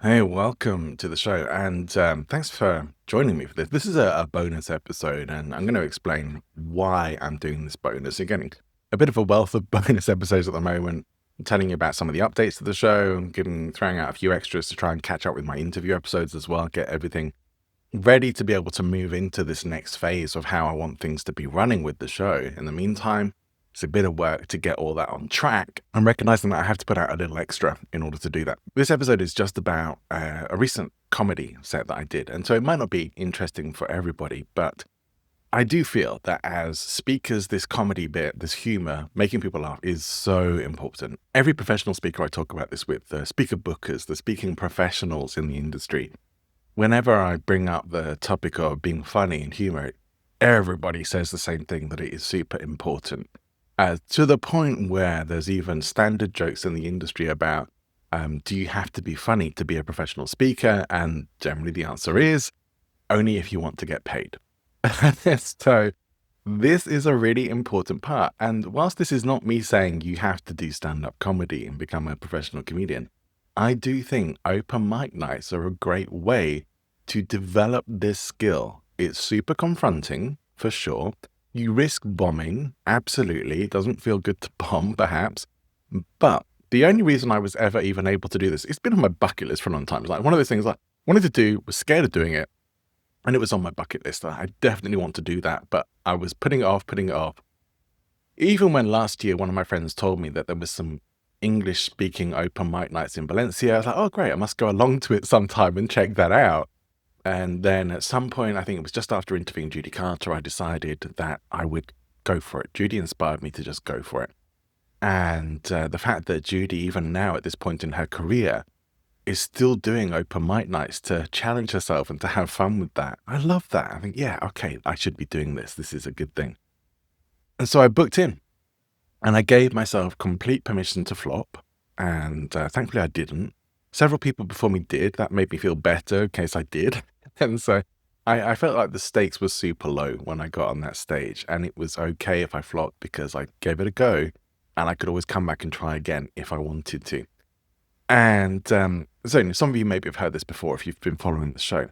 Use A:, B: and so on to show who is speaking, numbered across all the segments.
A: Hey, welcome to the show, and thanks for joining me for this. This is a bonus episode, and I'm going to explain why I'm doing this bonus. You're getting a bit of a wealth of bonus episodes at the moment. I'm telling you about some of the updates to the show, and throwing out a few extras to try and catch up with my interview episodes as well, get everything ready to be able to move into this next phase of how I want things to be running with the show. In the meantime, it's a bit of work to get all that on track. I'm recognizing that I have to put out a little extra in order to do that. This episode is just about a recent comedy set that I did. And so it might not be interesting for everybody, but I do feel that as speakers, this comedy bit, this humor, making people laugh is so important. Every professional speaker I talk about this with, the speaker bookers, the speaking professionals in the industry, whenever I bring up the topic of being funny and humor, everybody says the same thing, that it is super important. To the point where there's even standard jokes in the industry about, do you have to be funny to be a professional speaker? And generally the answer is only if you want to get paid. So this is a really important part. And whilst this is not me saying you have to do stand-up comedy and become a professional comedian, I do think open mic nights are a great way to develop this skill. It's super confronting, for sure. You risk bombing, absolutely. It doesn't feel good to bomb, perhaps. But the only reason I was ever even able to do this, it's been on my bucket list for a long time. It's like one of those things I wanted to do, was scared of doing it, and it was on my bucket list. I definitely want to do that, but I was putting it off. Even when last year, one of my friends told me that there was some English speaking open mic nights in Valencia, I was like, oh, great, I must go along to it sometime and check that out. And then at some point, I think it was just after interviewing Judy Carter, I decided that I would go for it. Judy inspired me to just go for it. And the fact that Judy, even now at this point in her career, is still doing open mic nights to challenge herself and to have fun with that. I love that. I think, yeah, okay, I should be doing this. This is a good thing. And so I booked in and I gave myself complete permission to flop. And thankfully I didn't. Several people before me did. That made me feel better in case I did. And so I felt like the stakes were super low when I got on that stage. And it was okay if I flopped because I gave it a go. And I could always come back and try again if I wanted to. And so some of you maybe have heard this before if you've been following the show.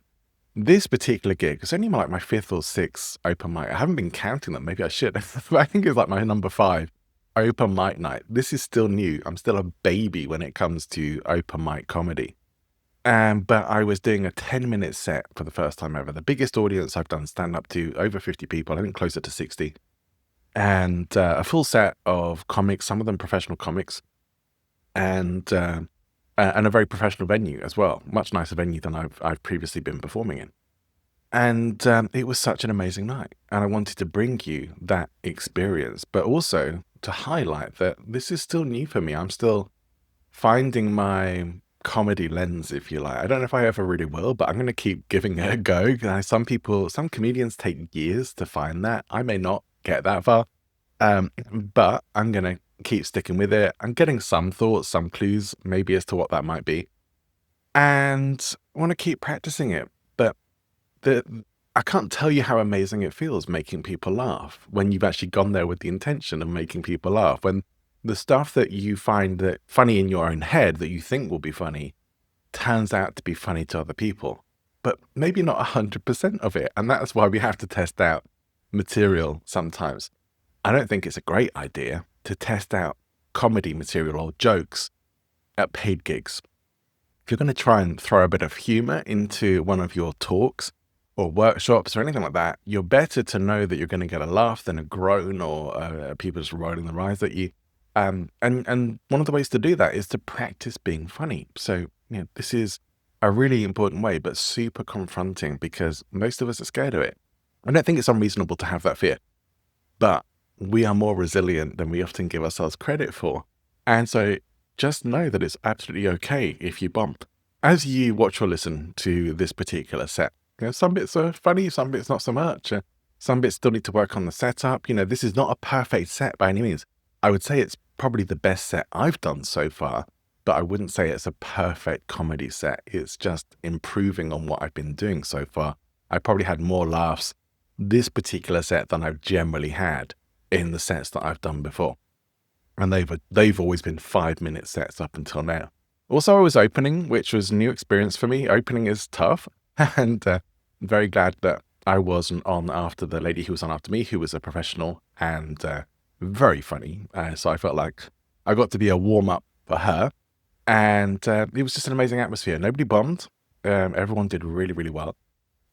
A: This particular gig is only like my fifth or sixth open mic. I haven't been counting them. Maybe I should. But I think it's like my number 5 open mic night. This is still new. I'm still a baby when it comes to open mic comedy. But I was doing a 10-minute set for the first time ever. The biggest audience I've done stand up to, over 50 people, I think closer to 60. And a full set of comics, some of them professional comics, and a very professional venue as well. Much nicer venue than I've previously been performing in. And it was such an amazing night. And I wanted to bring you that experience, but also to highlight that this is still new for me. I'm still finding my comedy lens, if you like. I don't know if I ever really will, but I'm going to keep giving it a go. Some comedians take years to find that. I may not get that far, but I'm going to keep sticking with it. I'm getting some thoughts, some clues, maybe as to what that might be. And I want to keep practicing it. But I can't tell you how amazing it feels making people laugh when you've actually gone there with the intention of making people laugh. When the stuff that you find that funny in your own head that you think will be funny turns out to be funny to other people, but maybe not 100% of it. And that's why we have to test out material sometimes. I don't think it's a great idea to test out comedy material or jokes at paid gigs. If you're going to try and throw a bit of humor into one of your talks or workshops or anything like that, you're better to know that you're going to get a laugh than a groan or people just rolling their eyes at you. And one of the ways to do that is to practice being funny. So, this is a really important way, but super confronting because most of us are scared of it. I don't think it's unreasonable to have that fear, but we are more resilient than we often give ourselves credit for. And so just know that it's absolutely okay if you bump. As you watch or listen to this particular set, some bits are funny, some bits not so much. Some bits still need to work on the setup. This is not a perfect set by any means. I would say it's probably the best set I've done so far, but I wouldn't say it's a perfect comedy set. It's just improving on what I've been doing so far. I probably had more laughs this particular set than I've generally had in the sets that I've done before. And they've always been 5-minute sets up until now. Also, I was opening, which was a new experience for me. Opening is tough, and I'm very glad that I wasn't on after the lady who was on after me, who was a professional and very funny. So I felt like I got to be a warm up for her, and it was just an amazing atmosphere. Nobody bombed. Everyone did really, really well.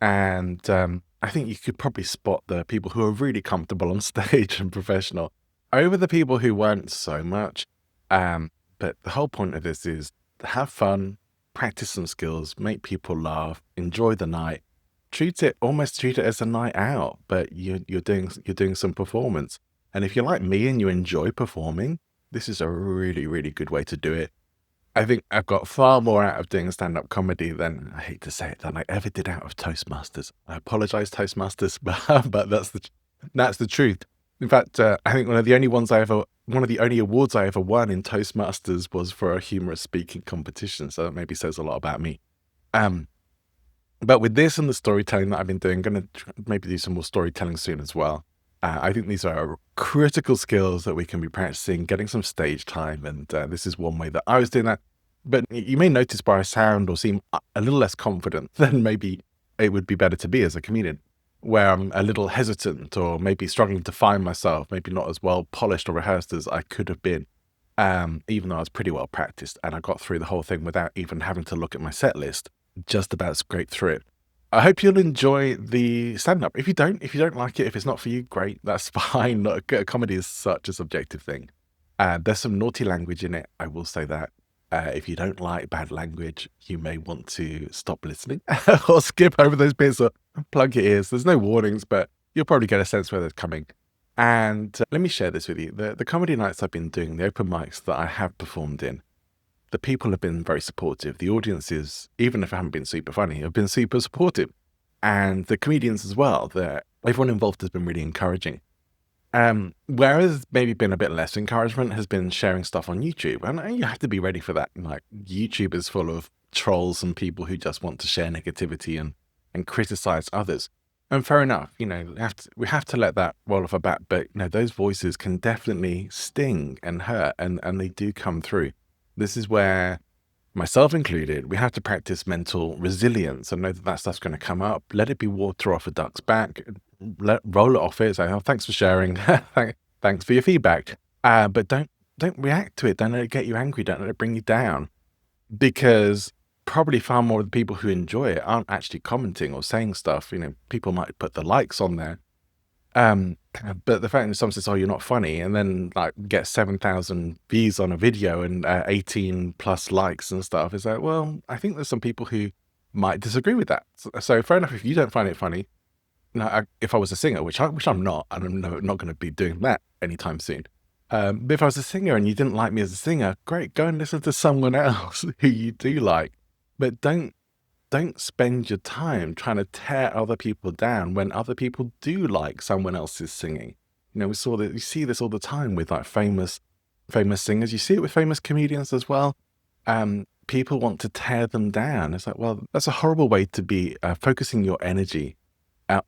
A: And I think you could probably spot the people who are really comfortable on stage and professional over the people who weren't so much. But the whole point of this is to have fun, practice some skills, make people laugh, enjoy the night, almost treat it as a night out, but you're doing some performance. And if you're like me and you enjoy performing, this is a really, really good way to do it. I think I've got far more out of doing stand-up comedy than, I hate to say it, than I ever did out of Toastmasters. I apologize, Toastmasters, but that's the truth. In fact, I think one of the only awards I ever won in Toastmasters was for a humorous speaking competition. So that maybe says a lot about me. Um, but with this and the storytelling that I've been doing, I'm going to maybe do some more storytelling soon as well. I think these are critical skills that we can be practicing, getting some stage time, and this is one way that I was doing that. But you may notice by I sound or seem a little less confident than maybe it would be better to be as a comedian, where I'm a little hesitant or maybe struggling to find myself, maybe not as well polished or rehearsed as I could have been, even though I was pretty well practiced and I got through the whole thing without even having to look at my set list, just about scraped through it. I hope you'll enjoy the stand-up. If you don't like it, if it's not for you, great, that's fine. Comedy is such a subjective thing. There's some naughty language in it, I will say that. If you don't like bad language, you may want to stop listening or skip over those bits or plug your ears. There's no warnings, but you'll probably get a sense where they're coming. And let me share this with you. The comedy nights I've been doing, the open mics that I have performed in, the people have been very supportive. The audiences, even if I haven't been super funny, have been super supportive. And the comedians as well, everyone involved has been really encouraging. Where there's maybe been a bit less encouragement has been sharing stuff on YouTube. And you have to be ready for that. Like, YouTube is full of trolls and people who just want to share negativity and criticize others. And fair enough, we have to let that roll off our back. But those voices can definitely sting and hurt, and they do come through. This is where, myself included, we have to practice mental resilience and know that stuff's going to come up. Let it be water off a duck's back. Roll it off it. Say, oh, thanks for sharing. Thanks for your feedback. But don't react to it. Don't let it get you angry. Don't let it bring you down. Because probably far more of the people who enjoy it aren't actually commenting or saying stuff. People might put the likes on there. But the fact that someone says, "Oh, you're not funny," and then get 7,000 views on a video and 18 plus likes and stuff, is like, well, I think there's some people who might disagree with that. So fair enough if you don't find it funny. If I was a singer, which I'm not, and I'm not going to be doing that anytime soon. But if I was a singer and you didn't like me as a singer, great, go and listen to someone else who you do like. But don't spend your time trying to tear other people down when other people do like someone else's singing. We see this all the time with famous singers. You see it with famous comedians as well. People want to tear them down. It's like, well, that's a horrible way to be focusing your energy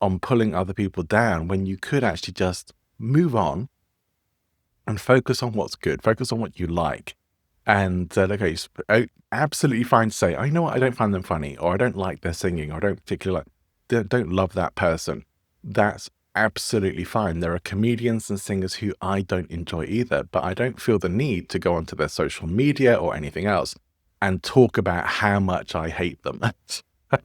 A: on pulling other people down when you could actually just move on and focus on what's good, focus on what you like. And absolutely fine to say, oh, you know what, I don't find them funny, or I don't like their singing, or I don't particularly don't love that person. That's absolutely fine. There are comedians and singers who I don't enjoy either, but I don't feel the need to go onto their social media or anything else and talk about how much I hate them.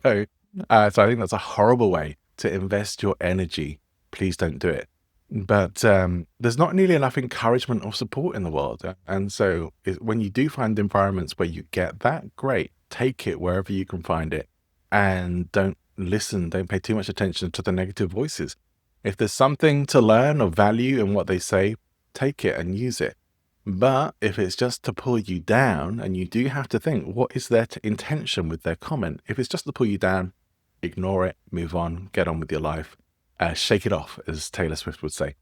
A: So I think that's a horrible way to invest your energy. Please don't do it. But there's not nearly enough encouragement or support in the world. And so when you do find environments where you get that, great, take it wherever you can find it. And don't pay too much attention to the negative voices. If there's something to learn or value in what they say, take it and use it. But if it's just to pull you down, and you do have to think, what is their intention with their comment? If it's just to pull you down, ignore it, move on, get on with your life. Shake it off, as Taylor Swift would say.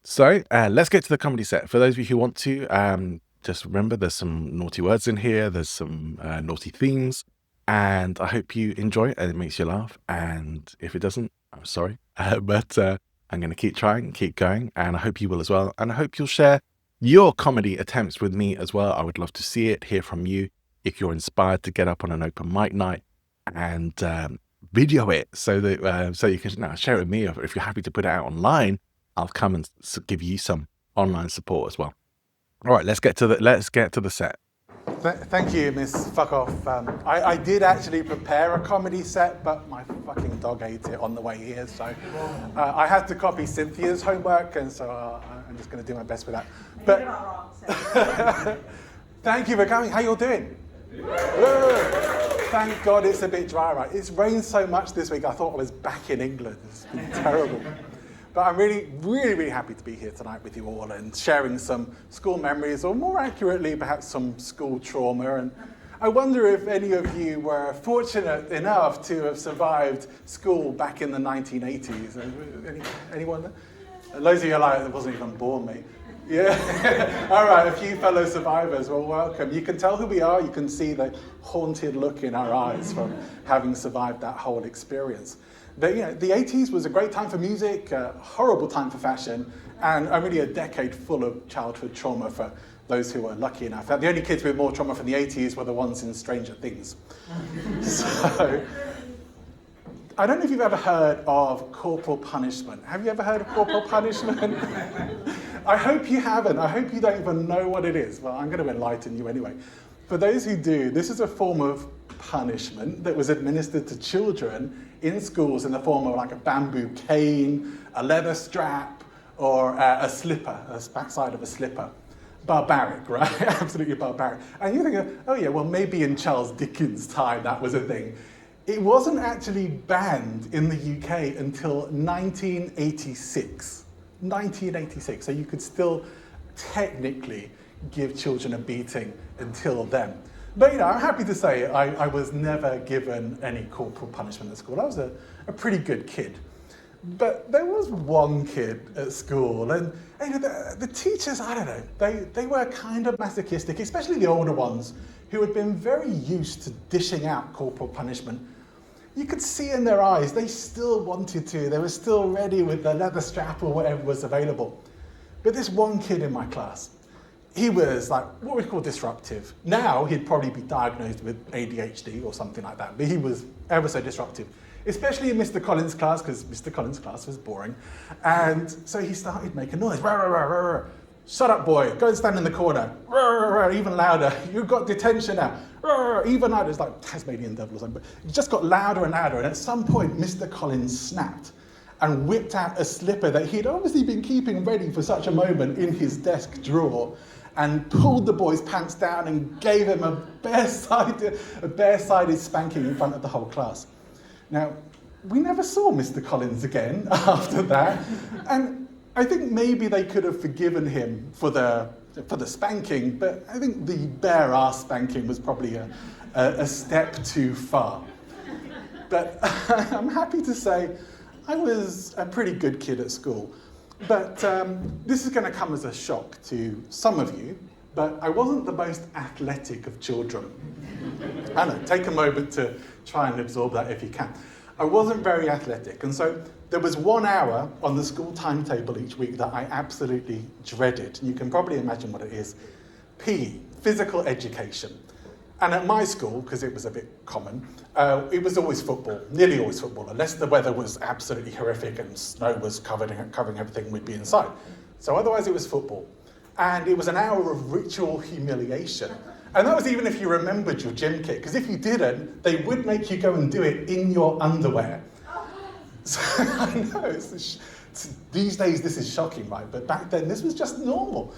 A: So let's get to the comedy set. For those of you who want to, just remember there's some naughty words in here. There's some naughty themes. And I hope you enjoy it and it makes you laugh. And if it doesn't, I'm sorry. But I'm going to keep trying, keep going. And I hope you will as well. And I hope you'll share your comedy attempts with me as well. I would love to see it, hear from you. If you're inspired to get up on an open mic night and video it so that so you can share it with me, or if you're happy to put it out online, I'll come and give you some online support as well. All right, let's get to the set.
B: Thank you, Miss Fuck Off. I did actually prepare a comedy set, but my fucking dog ate it on the way here, so I had to copy Cynthia's homework, and so I'm just going to do my best with that. But thank you for coming. How you all doing? Thank God it's a bit dry, right? It's rained so much this week, I thought I was back in England. It's been terrible. But I'm really, really, really happy to be here tonight with you all and sharing some school memories, or more accurately, perhaps some school trauma. And I wonder if any of you were fortunate enough to have survived school back in the 1980s. Anyone? Loads of you are like, I wasn't even born, mate. Yeah. All right, a few fellow survivors. Well, welcome. You can tell who we are. You can see the haunted look in our eyes from having survived that whole experience. The 80s was a great time for music, a horrible time for fashion, and really a decade full of childhood trauma for those who were lucky enough. The only kids with more trauma from the 80s were the ones in Stranger Things. So, I don't know if you've ever heard of corporal punishment. Have you ever heard of corporal punishment? I hope you haven't. I hope you don't even know what it is. Well, I'm going to enlighten you anyway. For those who do, this is a form of punishment that was administered to children in schools in the form of like a bamboo cane, a leather strap, or a slipper, a backside of a slipper. Barbaric, right? Absolutely barbaric. And you think, oh yeah, well maybe in Charles Dickens' time that was a thing. It wasn't actually banned in the UK until 1986. 1986, so you could still technically give children a beating until then. But I'm happy to say I was never given any corporal punishment at school. I was a pretty good kid. But there was one kid at school, and the teachers, I don't know, they were kind of masochistic, especially the older ones, who had been very used to dishing out corporal punishment. You could see in their eyes, they still wanted to. They were still ready with the leather strap or whatever was available. But this one kid in my class, he was like what we call disruptive. Now he'd probably be diagnosed with ADHD or something like that, but he was ever so disruptive, especially in Mr. Collins' class, because Mr. Collins' class was boring. And so he started making noise. Rah, rah, rah, rah, rah. Shut up, boy. Go and stand in the corner. Rah, rah, rah, even louder. You've got detention now. Rah, rah, rah, even louder. It's like Tasmanian devil or something. But it just got louder and louder. And at some point, Mr. Collins snapped and whipped out a slipper that he'd obviously been keeping ready for such a moment in his desk drawer, and pulled the boy's pants down and gave him a bare-sided spanking in front of the whole class. Now, we never saw Mr. Collins again after that, and I think maybe they could have forgiven him for the spanking, but I think the bare-ass spanking was probably a step too far. But I'm happy to say I was a pretty good kid at school. But this is going to come as a shock to some of you, but I wasn't the most athletic of children. I know, take a moment to try and absorb that if you can. I wasn't very athletic, and so there was 1 hour on the school timetable each week that I absolutely dreaded. You can probably imagine what it is. PE, physical education. And at my school, because it was a bit common, it was always football, nearly always football, unless the weather was absolutely horrific and snow was covering everything, we'd be inside. So otherwise it was football. And it was an hour of ritual humiliation. And that was even if you remembered your gym kit, because if you didn't, they would make you go and do it in your underwear. So I know, these days this is shocking, right? But back then this was just normal.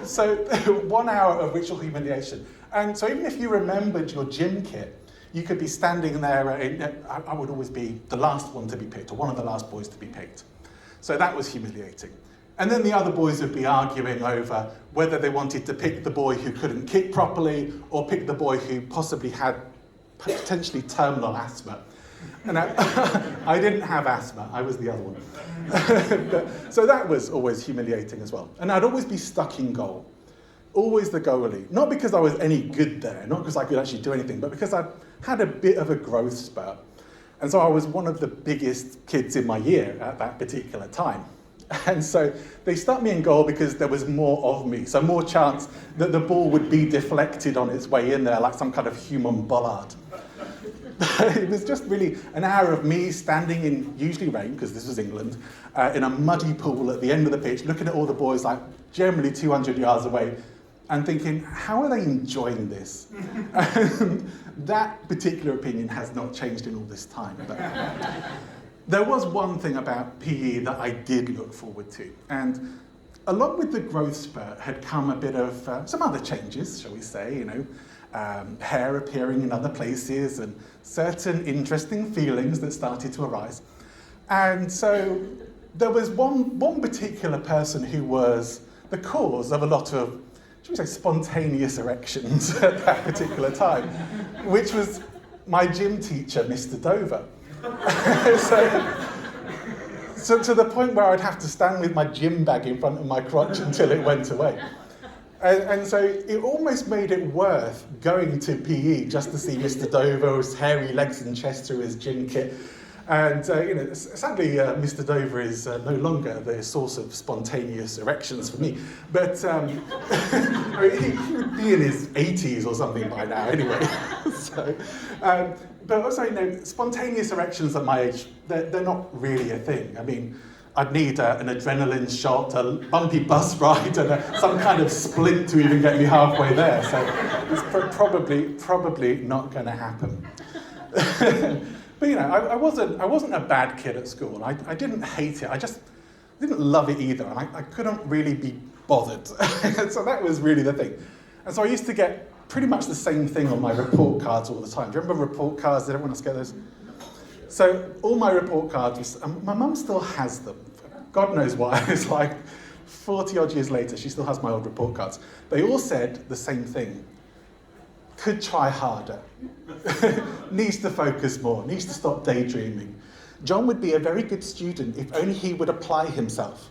B: So 1 hour of ritual humiliation. And so even if you remembered your gym kit, you could be standing there, I would always be the last one to be picked, or one of the last boys to be picked. So that was humiliating. And then the other boys would be arguing over whether they wanted to pick the boy who couldn't kick properly, or pick the boy who possibly had potentially terminal asthma. And I didn't have asthma, I was the other one. So that was always humiliating as well. And I'd always be stuck in goal. Always the goalie. Not because I was any good there, not because I could actually do anything, but because I had a bit of a growth spurt. And so I was one of the biggest kids in my year at that particular time. And so they stuck me in goal because there was more of me, so more chance that the ball would be deflected on its way in there like some kind of human bollard. It was just really an hour of me standing in, usually rain, because this was England, in a muddy pool at the end of the pitch, looking at all the boys like generally 200 yards away, and thinking, how are they enjoying this? And that particular opinion has not changed in all this time. But there was one thing about PE that I did look forward to. And along with the growth spurt had come a bit of some other changes, shall we say, hair appearing in other places and certain interesting feelings that started to arise. And so there was one particular person who was the cause of a lot of, should we say, spontaneous erections at that particular time, which was my gym teacher, Mr. Dover. So to the point where I'd have to stand with my gym bag in front of my crotch until it went away. And so it almost made it worth going to PE just to see Mr. Dover, his hairy legs and chest through his gym kit. And sadly, Mr. Dover is no longer the source of spontaneous erections for me. But I mean, he would be in his 80s or something by now, anyway. But also, spontaneous erections at my age, they're not really a thing. I mean, I'd need an adrenaline shot, a bumpy bus ride, and some kind of splint to even get me halfway there. So it's probably not going to happen. But I wasn't a bad kid at school. I didn't hate it. I just didn't love it either. I couldn't really be bothered. So that was really the thing. And so I used to get pretty much the same thing on my report cards all the time. Do you remember report cards? Did everyone else get those? So all my report cards, my mum still has them. God knows why. It's like 40 odd years later, she still has my old report cards. They all said the same thing. Could try harder. Needs to focus more. Needs to stop daydreaming. John would be a very good student if only he would apply himself.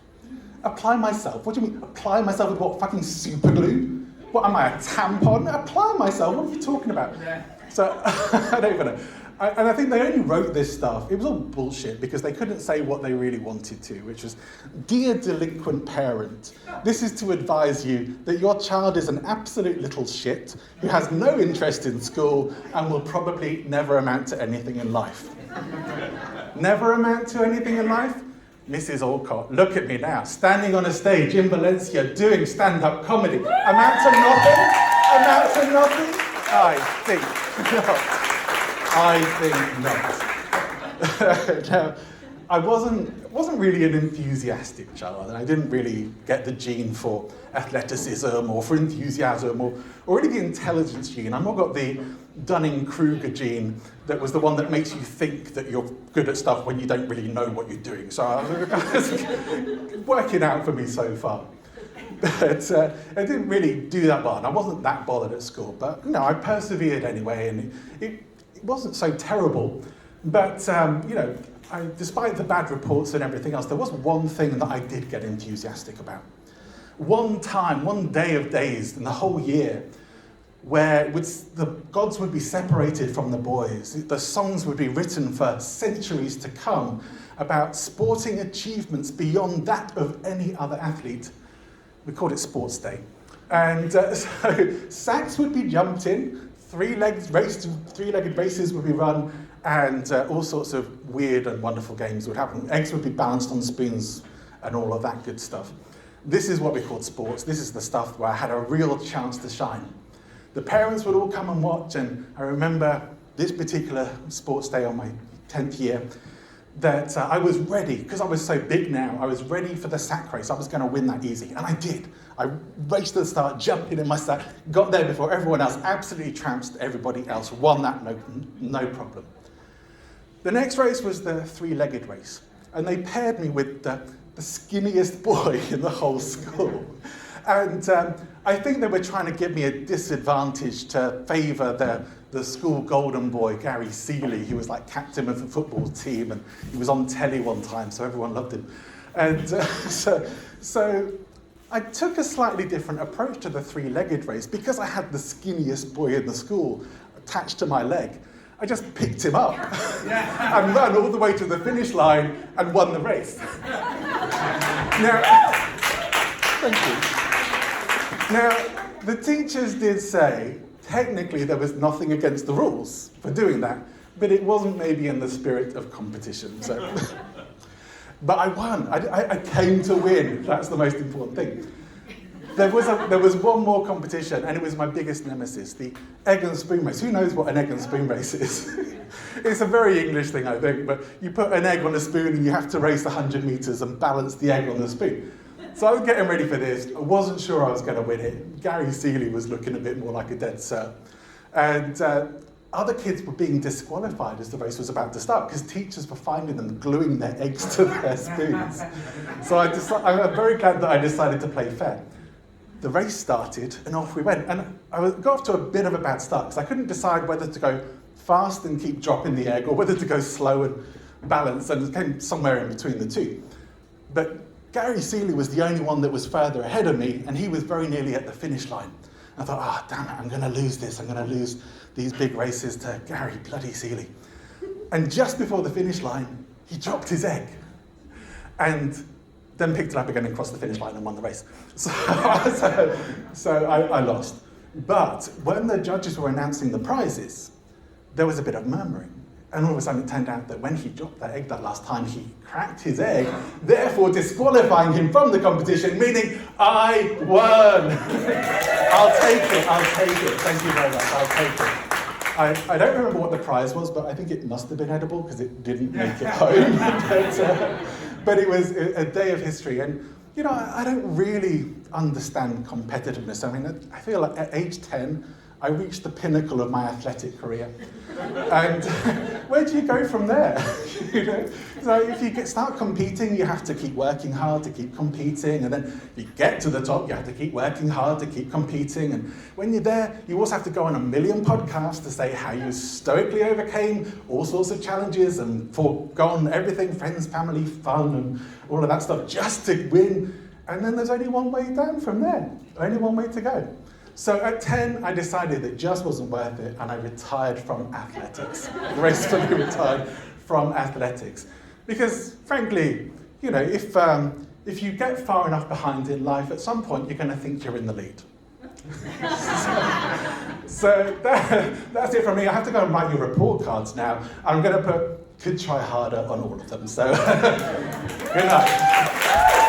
B: Apply myself? What do you mean? Apply myself with what? Fucking super glue? What am I, a tampon? Apply myself? What are you talking about? Yeah. So I don't even know. And I think they only wrote this stuff. It was all bullshit because they couldn't say what they really wanted to, which was, dear delinquent parent, this is to advise you that your child is an absolute little shit who has no interest in school and will probably never amount to anything in life. Never amount to anything in life? Mrs. Alcott, look at me now, standing on a stage in Valencia doing stand-up comedy. Amount to nothing? Amount to nothing? I think not. I think not. Now, I wasn't really an enthusiastic child, and I didn't really get the gene for athleticism or for enthusiasm or really the intelligence gene. I've more got the Dunning-Kruger gene that was the one that makes you think that you're good at stuff when you don't really know what you're doing. So it's working out for me so far. But I didn't really do that well, and I wasn't that bothered at school. But I persevered anyway, and it wasn't so terrible. But despite the bad reports and everything else, there was one thing that I did get enthusiastic about. One day of days in the whole year, where the gods would be separated from the boys. The songs would be written for centuries to come about sporting achievements beyond that of any other athlete. We called it Sports Day. And so sacks would be jumped in, three-legged races would be run, and all sorts of weird and wonderful games would happen. Eggs would be balanced on spoons and all of that good stuff. This is what we called sports. This is the stuff where I had a real chance to shine. The parents would all come and watch, and I remember this particular sports day on my 10th year that I was ready, because I was so big now, I was ready for the sack race. I was going to win that easy, and I did. I raced to the start, jumped in my sack, got there before everyone else, absolutely trounced everybody else, won that no problem. The next race was the three-legged race, and they paired me with the skinniest boy in the whole school. And I think they were trying to give me a disadvantage to favour the school golden boy, Gary Seeley, who was like captain of the football team, and he was on telly one time, so everyone loved him. And so I took a slightly different approach to the three-legged race because I had the skinniest boy in the school attached to my leg. I just picked him up and ran all the way to the finish line and won the race. Now, thank you. Now, the teachers did say, technically there was nothing against the rules for doing that, but it wasn't maybe in the spirit of competition. So, but I won. I came to win. That's the most important thing. There was one more competition, and it was my biggest nemesis, the egg and spoon race. Who knows what an egg and spoon race is? It's a very English thing, I think, but you put an egg on a spoon and you have to race 100 meters and balance the egg on the spoon. So I was getting ready for this. I wasn't sure I was going to win it. Gary Seeley was looking a bit more like a dead cert. And other kids were being disqualified as the race was about to start because teachers were finding them gluing their eggs to their spoons. So I'm very glad that I decided to play fair. The race started and off we went. And I got off to a bit of a bad start because I couldn't decide whether to go fast and keep dropping the egg or whether to go slow and balance, and it came somewhere in between the two. But Gary Seeley was the only one that was further ahead of me, and he was very nearly at the finish line. I thought, damn it, I'm going to lose this. I'm going to lose these big races to Gary bloody Seeley. And just before the finish line, he dropped his egg. And then picked it up again and crossed the finish line and won the race. So I lost. But when the judges were announcing the prizes, there was a bit of murmuring. And all of a sudden it turned out that when he dropped that egg that last time, he cracked his egg, therefore disqualifying him from the competition, meaning I won. I'll take it. Thank you very much, I'll take it. I don't remember what the prize was, but I think it must have been edible because it didn't make it home. But it was a day of history. And, you know, I don't really understand competitiveness. I mean, I feel like at age 10, I reached the pinnacle of my athletic career. And where do you go from there? You know? So if you start competing, you have to keep working hard to keep competing. And then if you get to the top, you have to keep working hard to keep competing. And when you're there, you also have to go on a million podcasts to say how you stoically overcame all sorts of challenges and forgone everything, friends, family, fun, and all of that stuff just to win. And then there's only one way down from there, only one way to go. So at 10, I decided it just wasn't worth it, and I retired from athletics. Gracefully retired from athletics. Because, frankly, you know, if you get far enough behind in life, at some point you're going to think you're in the lead. so that's it from me. I have to go and write your report cards now. I'm going to put, could try harder on all of them. So, good night.